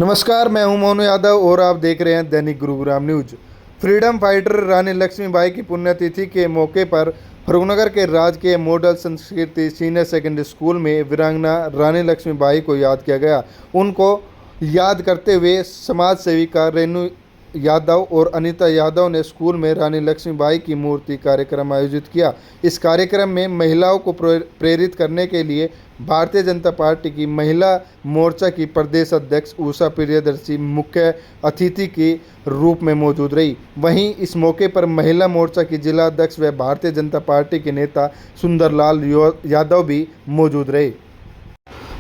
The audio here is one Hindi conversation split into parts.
नमस्कार, मैं हूं मोनू यादव और आप देख रहे हैं दैनिक गुरुग्राम न्यूज। फ्रीडम फाइटर रानी लक्ष्मीबाई की पुण्यतिथि के मौके पर फरूखनगर के राजकीय मॉडल संस्कृति सीनियर सेकेंडरी स्कूल में वीरांगना रानी लक्ष्मीबाई को याद किया गया। उनको याद करते हुए समाज सेविका रेणु यादव और अनीता यादव ने स्कूल में रानी लक्ष्मीबाई की मूर्ति कार्यक्रम आयोजित किया। इस कार्यक्रम में महिलाओं को प्रेरित करने के लिए भारतीय जनता पार्टी की महिला मोर्चा की प्रदेश अध्यक्ष उषा प्रियदर्शी मुख्य अतिथि के रूप में मौजूद रही। वहीं इस मौके पर महिला मोर्चा की जिला अध्यक्ष व भारतीय जनता पार्टी के नेता सुंदरलाल यादव भी मौजूद रहे।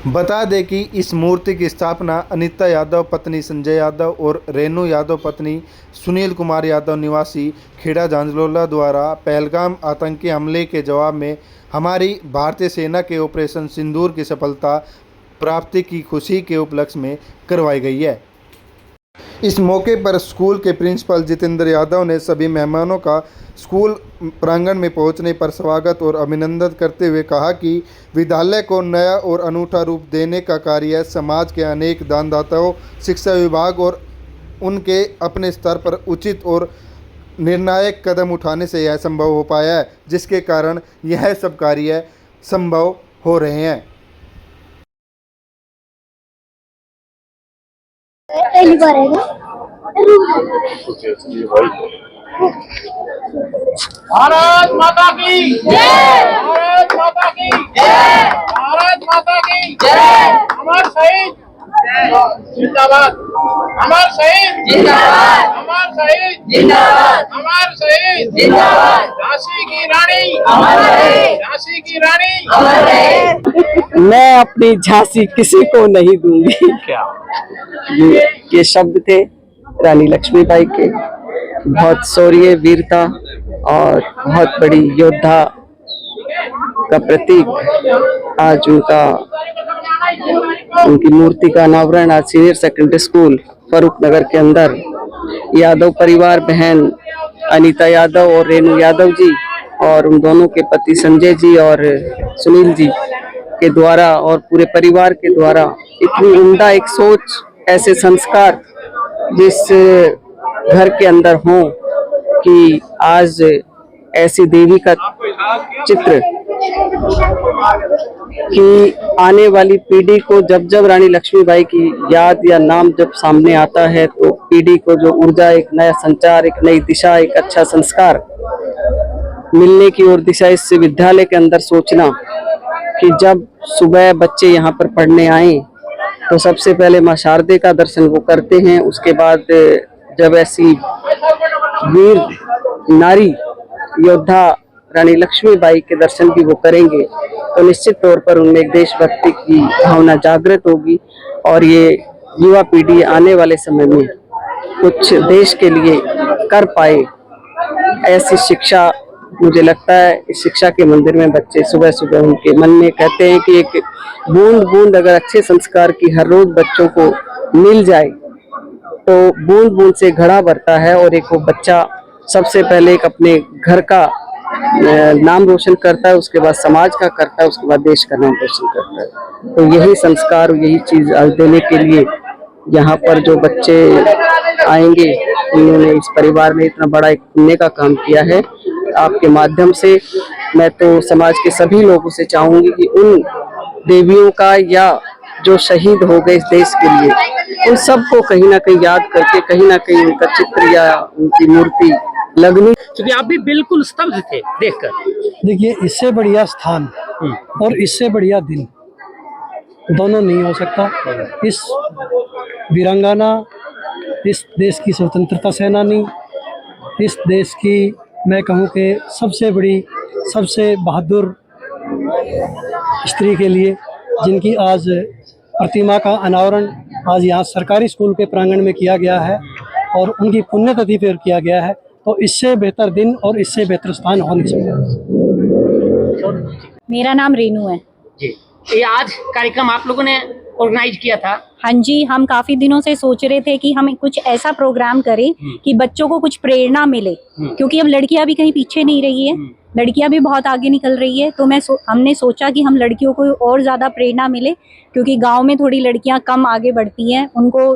बता दें कि इस मूर्ति की स्थापना अनीता यादव पत्नी संजय यादव और रेणु यादव पत्नी सुनील कुमार यादव निवासी खेड़ा झांझलोला द्वारा पहलगाम आतंकी हमले के जवाब में हमारी भारतीय सेना के ऑपरेशन सिंदूर की सफलता प्राप्ति की खुशी के उपलक्ष्य में करवाई गई है। इस मौके पर स्कूल के प्रिंसिपल जितेंद्र यादव ने सभी मेहमानों का स्कूल प्रांगण में पहुंचने पर स्वागत और अभिनंदन करते हुए कहा कि विद्यालय को नया और अनूठा रूप देने का कार्य समाज के अनेक दानदाताओं, शिक्षा विभाग और उनके अपने स्तर पर उचित और निर्णायक कदम उठाने से यह संभव हो पाया है, जिसके कारण यह सब कार्य संभव हो रहे हैं। भारत माता की जय, भारत माता की जय, भारत माता की जय। अमर शहीद जिंदाबाद, अमर शहीद जिंदाबाद, अमर शहीद जिंदाबाद, अमर शहीद जिंदाबाद। झांसी की रानी अमर रहे, झांसी की रानी अमर रहे। मैं अपनी झांसी किसी को नहीं दूंगी। क्या ये शब्द थे रानी लक्ष्मीबाई के। बहुत शौर्य, वीरता और बहुत बड़ी योद्धा का प्रतीक। आज उनकी मूर्ति का अनावरण आज सीनियर सेकेंडरी स्कूल फरूखनगर के अंदर यादव परिवार, बहन अनीता यादव और रेणु यादव जी और उन दोनों के पति संजय जी और सुनील जी के द्वारा और पूरे परिवार के द्वारा इतनी उम्दा एक सोच, ऐसे संस्कार जिस घर के अंदर हो कि आज ऐसी देवी का चित्र कि आने वाली पीढ़ी को जब जब रानी लक्ष्मीबाई की याद या नाम जब सामने आता है तो पीढ़ी को जो ऊर्जा, एक नया संचार, एक नई दिशा, एक अच्छा संस्कार मिलने की ओर दिशा। इस विद्यालय के अंदर सोचना कि जब सुबह बच्चे यहाँ पर पढ़ने आए तो सबसे पहले माँ शारदे का दर्शन वो करते हैं। उसके बाद जब ऐसी वीर नारी योद्धा रानी लक्ष्मीबाई के दर्शन भी वो करेंगे तो निश्चित तौर पर उनमें एक देशभक्ति की भावना जागृत होगी और ये युवा पीढ़ी आने वाले समय में कुछ देश के लिए कर पाए। ऐसी शिक्षा, मुझे लगता है इस शिक्षा के मंदिर में बच्चे सुबह सुबह उनके मन में कहते हैं कि एक बूंद बूंद अगर अच्छे संस्कार की हर रोज बच्चों को मिल जाए तो बूंद बूंद से घड़ा भरता है और एक वो बच्चा सबसे पहले एक अपने घर का नाम रोशन करता है, उसके बाद समाज का करता है, उसके बाद देश का नाम रोशन करता है। तो यही संस्कार, यही चीज आज देने के लिए यहाँ पर जो बच्चे आएंगे, उन्होंने इस परिवार में इतना बड़ा एक पुण्य का काम किया है। आपके माध्यम से मैं तो समाज के सभी लोगों से चाहूंगी कि उन देवियों का या जो शहीद हो गए इस देश के लिए, उन सबको कहीं ना कहीं याद करके कहीं ना कहीं उनका चित्र या उनकी मूर्ति लगनी। क्योंकि आप भी बिल्कुल स्तब्ध थे देखकर। देखिए, इससे बढ़िया स्थान और इससे बढ़िया दिन दोनों नहीं हो सकता। इस वीरांगना, इस देश की स्वतंत्रता सेनानी, इस देश की मैं कहूँ कि सबसे बड़ी, सबसे बहादुर स्त्री के लिए, जिनकी आज प्रतिमा का अनावरण आज यहाँ सरकारी स्कूल के प्रांगण में किया गया है और उनकी पुण्यतिथि पर किया गया है, तो इससे बेहतर दिन और इससे बेहतर स्थान हो नहीं सकता। मेरा नाम रेनू है जी। ये आज कार्यक्रम आप लोगों ने ऑर्गेनाइज किया था, हाँ जी, हम काफी दिनों से सोच रहे थे कि हम कुछ ऐसा प्रोग्राम करें कि बच्चों को कुछ प्रेरणा मिले, क्योंकि अब लड़कियां भी कहीं पीछे नहीं रही है, लड़कियां भी बहुत आगे निकल रही है। तो हमने सोचा कि हम लड़कियों को और ज्यादा प्रेरणा मिले, क्योंकि गांव में थोड़ी लड़कियां कम आगे बढ़ती हैं, उनको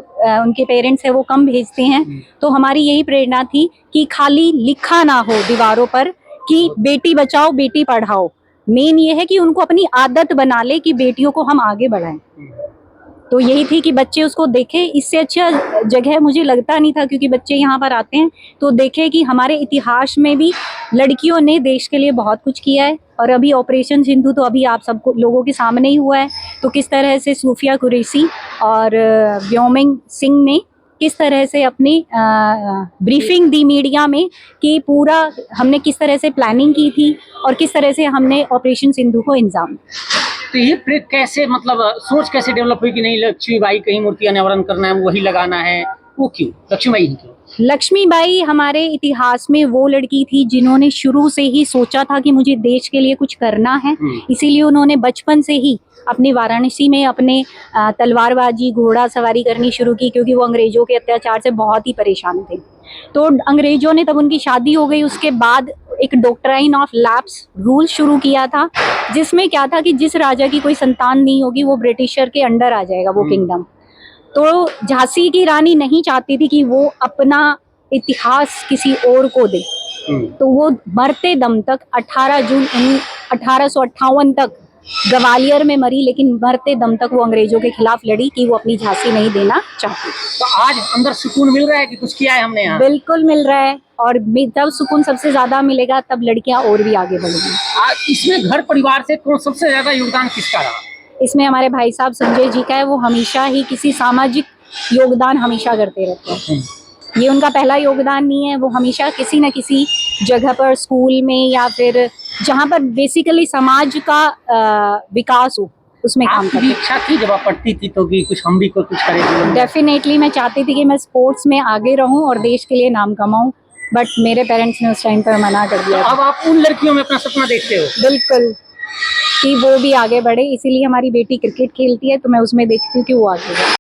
उनके पेरेंट्स है वो कम भेजते हैं। तो हमारी यही प्रेरणा थी कि खाली लिखा ना हो दीवारों पर कि बेटी बचाओ बेटी पढ़ाओ, मेन ये है कि उनको अपनी आदत बना ले कि बेटियों को हम आगे बढ़ाएं। तो यही थी कि बच्चे उसको देखें, इससे अच्छा जगह मुझे लगता नहीं था, क्योंकि बच्चे यहाँ पर आते हैं तो देखें कि हमारे इतिहास में भी लड़कियों ने देश के लिए बहुत कुछ किया है। और अभी ऑपरेशन सिंधु तो अभी आप सबको लोगों के सामने ही हुआ है, तो किस तरह से सूफिया कुरैशी और व्योमिंग सिंह ने किस तरह से अपनी ब्रीफिंग दी मीडिया में कि पूरा हमने किस तरह से प्लानिंग की थी और किस तरह से हमने ऑपरेशन सिंधु को अंजाम दिया। तो ये कैसे, मतलब सोच कैसे डेवलप हुई कि नहीं लक्ष्मीबाई का ही मूर्ति अनावरण करना है, वही लगाना है, वो क्यों लक्ष्मीबाई ही क्यों? लक्ष्मीबाई हमारे इतिहास में वो लड़की थी जिन्होंने शुरू से ही सोचा था कि मुझे देश के लिए कुछ करना है, इसीलिए उन्होंने बचपन से ही अपनी वाराणसी में अपने तलवारबाजी घोड़ा सवारी करनी शुरू की, क्योंकि वो अंग्रेजों के अत्याचार से बहुत ही परेशान थे। तो अंग्रेजों ने तब उनकी शादी हो गई, उसके बाद एक डॉक्ट्राइन ऑफ लैप्स रूल शुरू किया था, जिसमें क्या था कि जिस राजा की कोई संतान नहीं होगी वो ब्रिटिशर के अंडर आ जाएगा वो किंगडम। तो झांसी की रानी नहीं चाहती थी कि वो अपना इतिहास किसी और को दे, तो वो मरते दम तक 18 जून 1858 तक ग्वालियर में मरी, लेकिन मरते दम तक वो अंग्रेजों के खिलाफ लड़ी कि वो अपनी झांसी नहीं देना चाहती। तो आज अंदर सुकून मिल रहा है कि कुछ किया है हमने यहाँ? बिल्कुल मिल रहा है, और जब सुकून सबसे ज्यादा मिलेगा तब लड़कियां और भी आगे बढ़ेंगी। इसमें घर परिवार से कौन सबसे ज्यादा योगदान किसका रहा? इसमें हमारे भाई साहब संजय जी का है, वो हमेशा ही किसी सामाजिक योगदान हमेशा करते रहते हैं। ये उनका पहला योगदान नहीं है, वो हमेशा किसी न किसी जगह पर स्कूल में या फिर जहाँ पर बेसिकली समाज का विकास हो उसमें काम करते हैं। इच्छा थी जब आप पढ़ती थी तो कि कुछ हम भी कुछ करें? डेफिनेटली मैं चाहती थी कि मैं स्पोर्ट्स में आगे रहूं और देश के लिए नाम कमाऊं, बट मेरे पेरेंट्स ने उस टाइम पर मना कर दिया। अब आप उन लड़कियों में अपना सपना देखते हो? बिल्कुल, कि वो भी आगे बढ़े, इसीलिए हमारी बेटी क्रिकेट खेलती है तो मैं उसमें देखती हूँ कि वो आगे बढ़े।